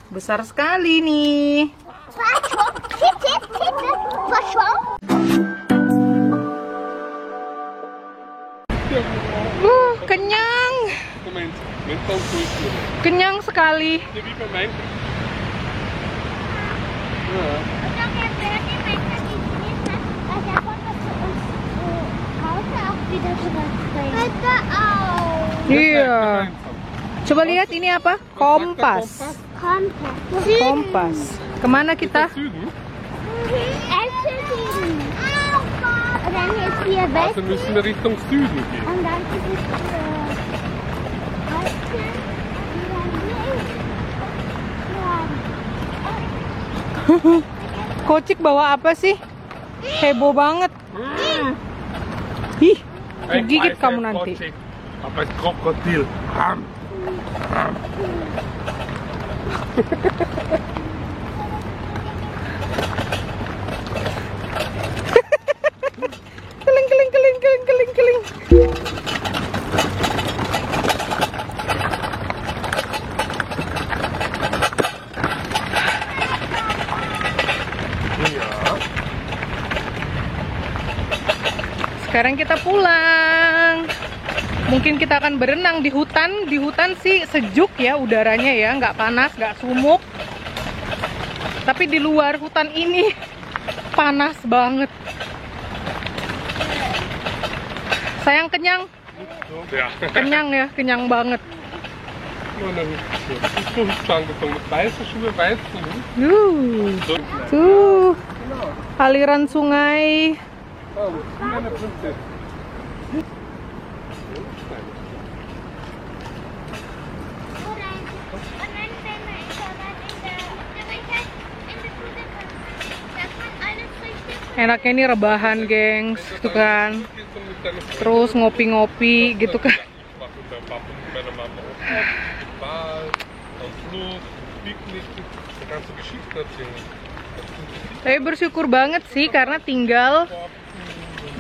Besar sekali nih. Kenyang. Kenyang sekali. Iya. Coba lihat ini apa? Kompas. Kompas. Kemana kita? Also müssen wir Richtung Süden gehen. Kocik bawa apa sih? Heboh banget. Ih, gigit kamu nanti. Apa krokodil? Keling. Sekarang kita pulang. Mungkin kita akan berenang di hutan. Di hutan sih sejuk ya udaranya ya, nggak panas, nggak sumuk. Tapi di luar hutan ini panas banget. Sayang kenyang? Ja. Kenyang ya, kenyang banget. Und dann ist so angezogen mit weißen Schuhe, weißen Tuh, aliran sungai. Oh, eine Prinzessin. Enaknya ini rebahan, gengs, tuh kan. Terus ngopi-ngopi gitu kan. Tapi bersyukur banget sih karena tinggal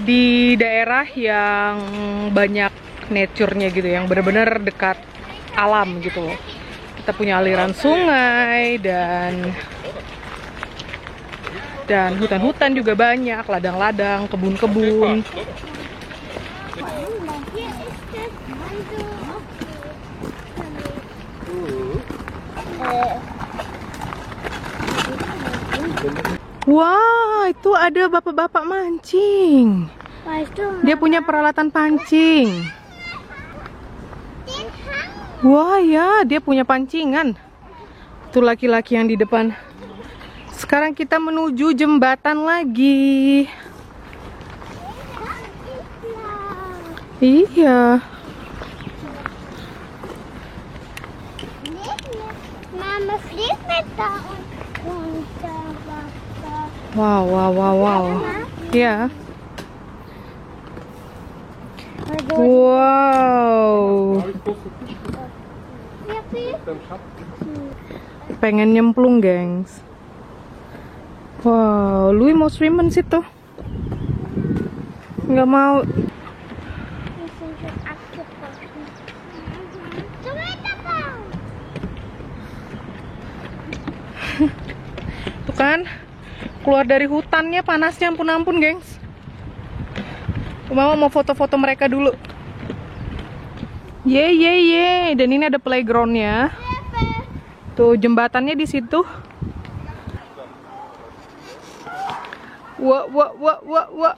di daerah yang banyak nature-nya gitu, yang benar-benar dekat alam gitu loh. Kita punya aliran sungai dan hutan-hutan juga banyak, ladang-ladang, kebun-kebun. Wah, itu ada bapak-bapak mancing. Dia punya peralatan pancing. Wah ya, dia punya pancingan. Itu laki-laki yang di depan. Sekarang kita menuju jembatan lagi. Iya. Mama fliegt mit da Wow. Ya. Wow. Pengen nyemplung, gengs. Wow, Louis mau swimmen situ. Nggak mau. Tuh kan, keluar dari hutannya panasnya ampun-ampun, gengs. Mama mau foto-foto mereka dulu. Ye. Dan ini ada playgroundnya. Tuh jembatannya di situ. Wah.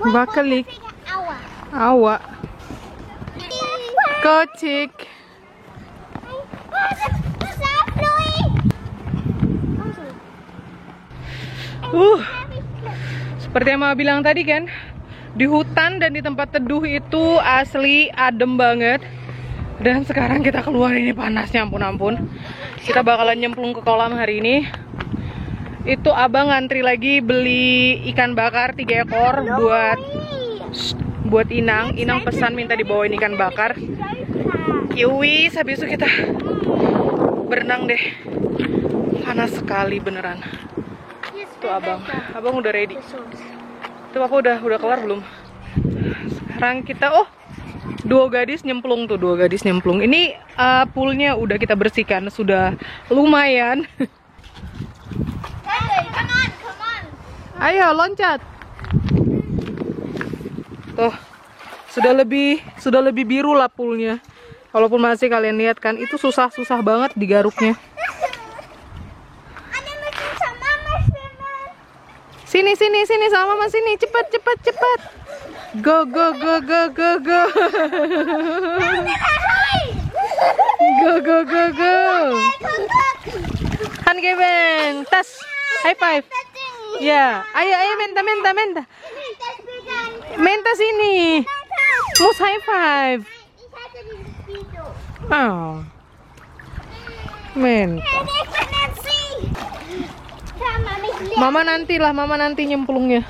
Wackelig. Aua. Kocik. Seperti yang Mama bilang tadi kan, di hutan dan di tempat teduh itu asli adem banget. Dan sekarang kita keluar ini panasnya ampun-ampun. Kita bakalan nyemplung ke kolam hari ini. Itu abang ngantri lagi beli ikan bakar 3 ekor buat Inang. Inang pesan minta dibawain ikan bakar. Yowis, habis itu kita berenang deh. Panas sekali beneran. Tuh abang udah ready. Tuh papa udah kelar belum? Sekarang kita, dua gadis nyemplung. Ini poolnya udah kita bersihkan, sudah lumayan. Come on. Ayo loncat. Tuh, sudah lebih biru lah poolnya. Walaupun masih kalian lihat kan, itu susah banget digaruknya. Sini sama mama sini, cepat. Go. Go. Han Geben, tas, high five. Ya, ayo menta. Menta sini. Mus high five. Oh. Men. Mama nanti nyemplungnya.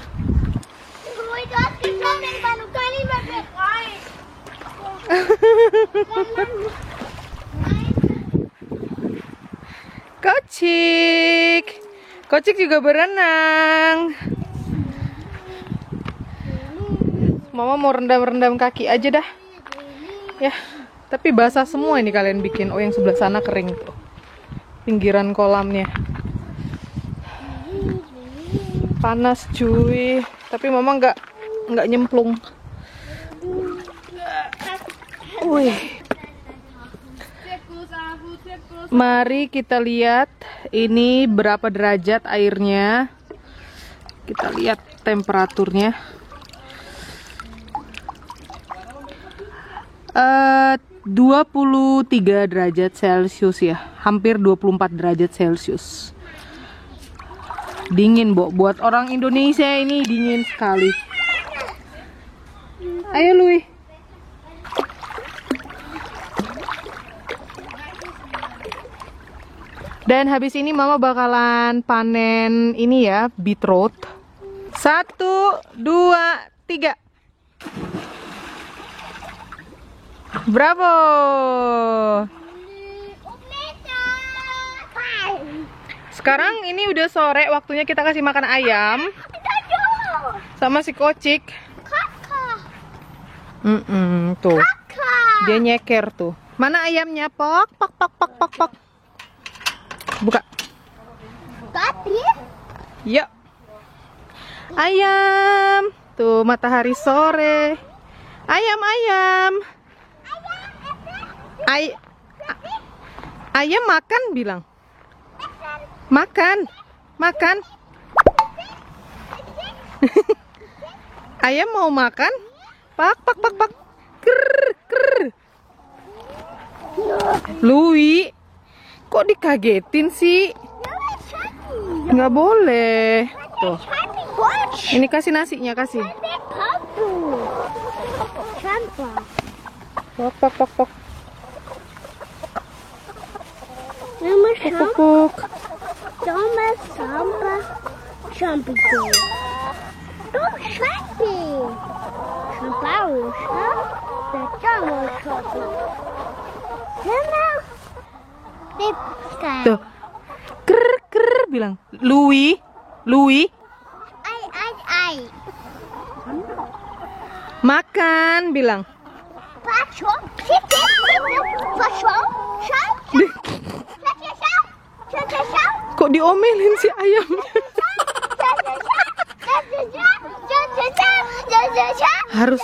Kocik juga berenang. Mama mau rendam kaki aja dah. Ya, tapi basah semua ini kalian bikin. Oh, yang sebelah sana kering tuh. Pinggiran kolamnya. Panas cuy. Tapi mama nggak nyemplung. Wih. Mari kita lihat ini berapa derajat airnya. Kita lihat temperaturnya. 23 derajat Celcius ya. Hampir 24 derajat Celcius. Dingin, buat orang Indonesia ini dingin sekali. Ayo Lui. Dan habis ini mama bakalan panen ini ya, beetroot. 1, 2, 3. Bravo. Sekarang ini udah sore, waktunya kita kasih makan ayam sama si Kocik. Tuh, dia nyeker tuh. Mana ayamnya? Pok. Buka. Yuk. Ayam. Tuh, matahari sore. Ayam. Ayam makan bilang. Makan. Ayam mau makan. Pak. Krr. Lui, kok dikagetin sih? Nggak boleh. Tuh. Ini kasih nasinya, kasih. Pok. Puk. Tuh. Krr bilang. Lui. Makan bilang. Kok diomelin si ayamnya? Harus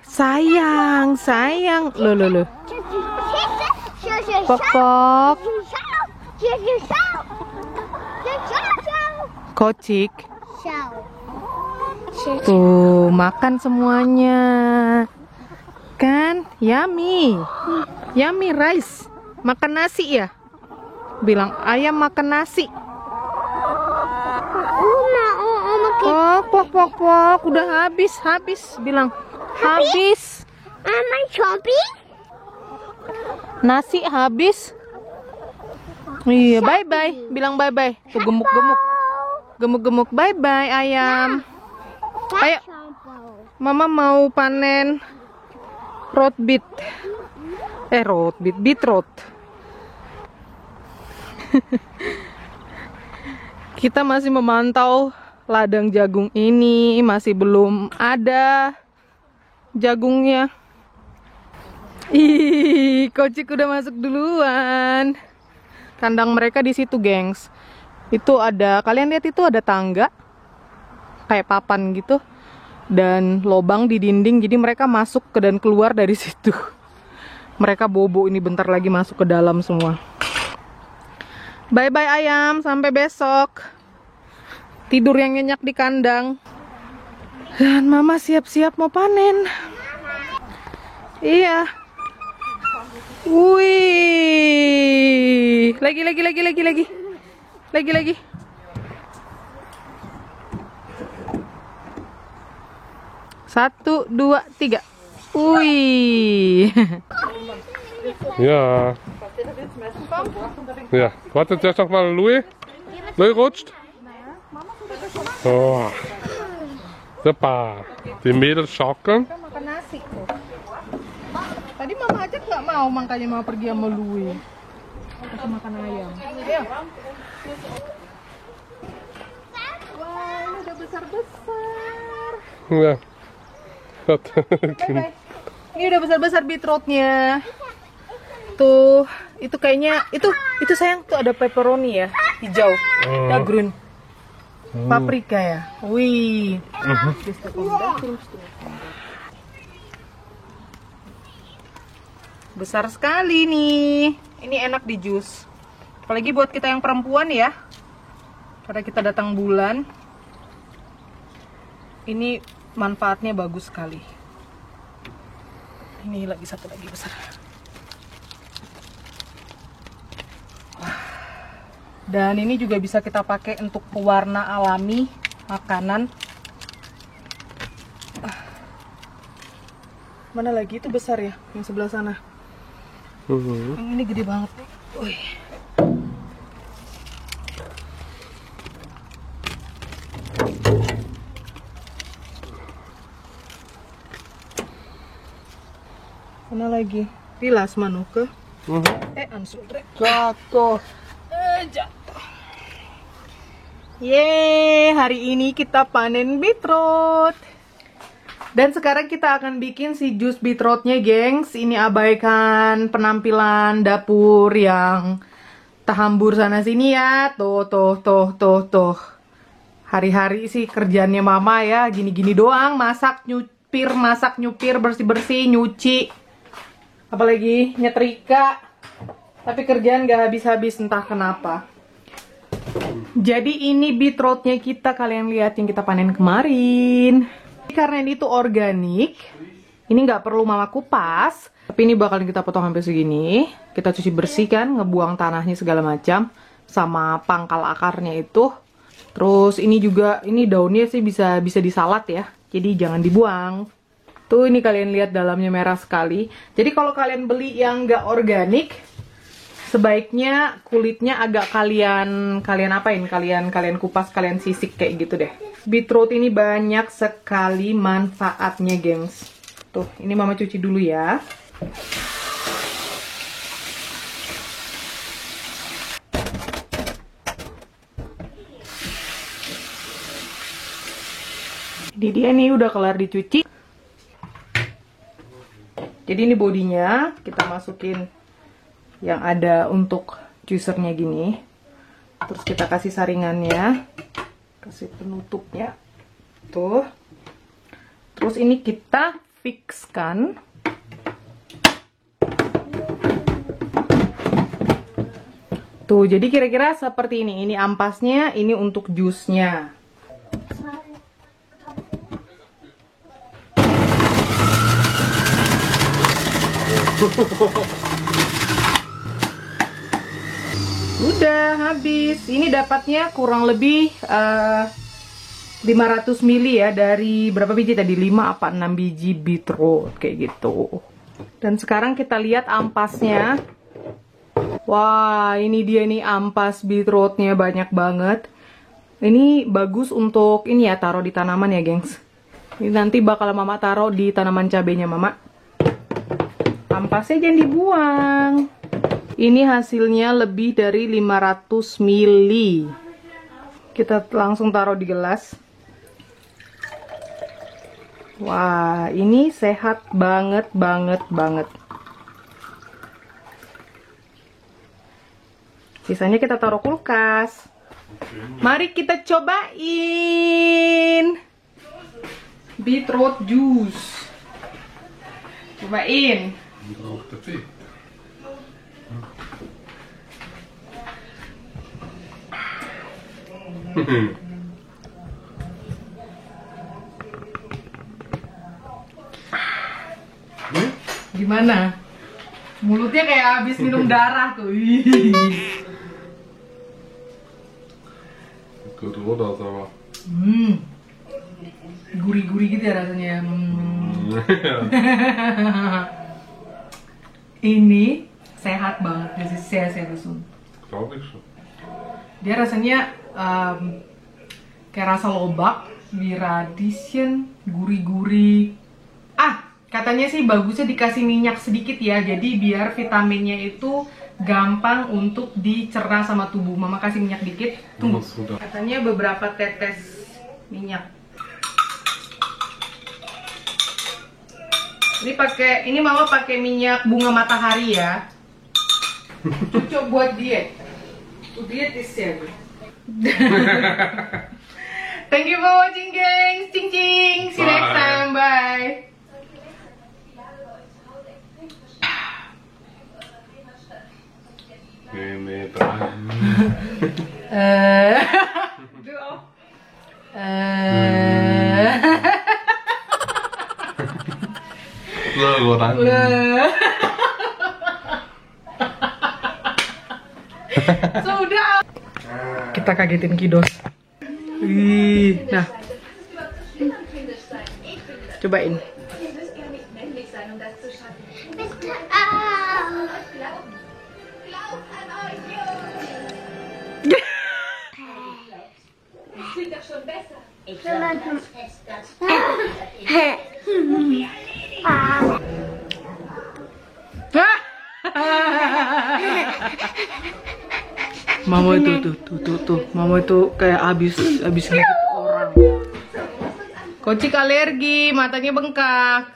sayang. Loh. Pok. Kocik. Tuh, makan semuanya. Kan, yummy rice. Makan nasi ya? Bilang ayam makan nasi. Pok. Udah habis. Bilang habis. Nasi habis. Iya, bye. Bilang bye. Tuh gemuk. Bye ayam. Ayo. Mama mau panen beetroot. Kita masih memantau ladang jagung ini, masih belum ada jagungnya. Ih, Kocik udah masuk duluan. Kandang mereka di situ, gengs. Itu ada, kalian lihat itu ada tangga kayak papan gitu dan lobang di dinding, jadi mereka masuk ke dan keluar dari situ. Mereka bobo ini bentar lagi masuk ke dalam semua. Bye bye ayam, sampai besok. Tidur yang nyenyak di kandang. Dan mama siap-siap mau panen. Iya. Wih. Lagi. 1, 2, 3. Wih. Ja. Ja, wartet erst noch mal, Louis. Louis rutscht. Oh. Super. Die Mädels schaukeln. Kita makan nasi tuh. Tadi mama ajak nggak mau, makanya mama pergi sama Louis. Kasih makan ayam. Ayo. Wah, ini udah besar-besar. Ja. Bye-bye. Ini udah besar-besar beetrootnya. Tuh, itu kayaknya itu sayang tuh ada pepperoni ya, hijau. Ya green. Paprika ya. Wih. Besar sekali nih. Ini enak di jus. Apalagi buat kita yang perempuan ya. Karena kita datang bulan. Ini manfaatnya bagus sekali. Ini lagi satu lagi besar. Dan ini juga bisa kita pakai untuk pewarna alami makanan. Mana lagi itu besar ya, yang sebelah sana. Yang ini gede banget. Wih. Mana lagi? Pilas manuka. Ansudre. Jatuh. Jatuh. Yeay, hari ini kita panen beetroot. Dan sekarang kita akan bikin si jus beetrootnya, gengs. Ini abaikan penampilan dapur yang tahambur sana sini ya. Tuh. Hari-hari sih kerjaannya mama ya, gini-gini doang, masak, nyupir, bersih-bersih, nyuci. Apalagi nyetrika. Tapi kerjaan gak habis-habis entah kenapa. Jadi ini beetrootnya kita, kalian lihat yang kita panen kemarin. Karena ini tuh organik, ini nggak perlu mama kupas. Tapi ini bakalan kita potong sampai segini. Kita cuci bersih kan, ngebuang tanahnya segala macam, sama pangkal akarnya itu. Terus ini juga, ini daunnya sih bisa disalad ya. Jadi jangan dibuang. Tuh ini kalian lihat dalamnya merah sekali. Jadi kalau kalian beli yang nggak organik, sebaiknya kulitnya agak kalian apain? Kalian kupas, kalian sisik kayak gitu deh. Beetroot ini banyak sekali manfaatnya, gengs. Tuh, ini mama cuci dulu ya. Ini dia nih udah kelar dicuci. Jadi ini bodinya kita masukin yang ada untuk juicernya gini. Terus kita kasih saringannya, kasih penutupnya tuh. Terus ini kita fixkan. Tuh, jadi kira-kira seperti ini. Ini ampasnya, ini untuk jusnya. Udah habis. Ini dapatnya kurang lebih 500 ml ya, dari berapa biji tadi? 5 apa 6 biji beetroot kayak gitu. Dan sekarang kita lihat ampasnya. Wah, ini dia nih ampas beetrootnya, banyak banget. Ini bagus untuk ini ya, taruh di tanaman ya, gengs. Ini nanti bakal mama taruh di tanaman cabenya mama. Ampasnya jangan dibuang. Ini hasilnya lebih dari 500 ml. Kita langsung taruh di gelas. Wah, ini sehat banget. Sisanya kita taruh kulkas. Mari kita cobain beetroot juice. Cobain. Gimana? Mulutnya kayak habis minum darah tuh. Gurih-gurih gitu ya rasanya. Ini sehat banget, das ist sehr gesund. Dia rasanya kayak rasa lobak, wie Radieschen, gurih-gurih. Katanya sih bagusnya dikasih minyak sedikit ya, jadi biar vitaminnya itu gampang untuk dicerna sama tubuh. Mama kasih minyak dikit. Tunggu. Katanya beberapa tetes minyak. Ini Mama pakai minyak bunga matahari ya. Cocok buat diet. Diet is ya. Thank you for watching, gengs. Cing cing. See you next time. Bye. Sudah. Kita kagetin Kidos. Nah, cobain. Mama itu tuh, Mama itu kayak habis gigit orang. Kocik alergi, matanya bengkak.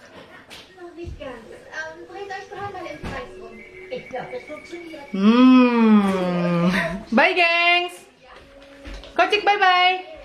Bye, gengs. Kocik, bye-bye.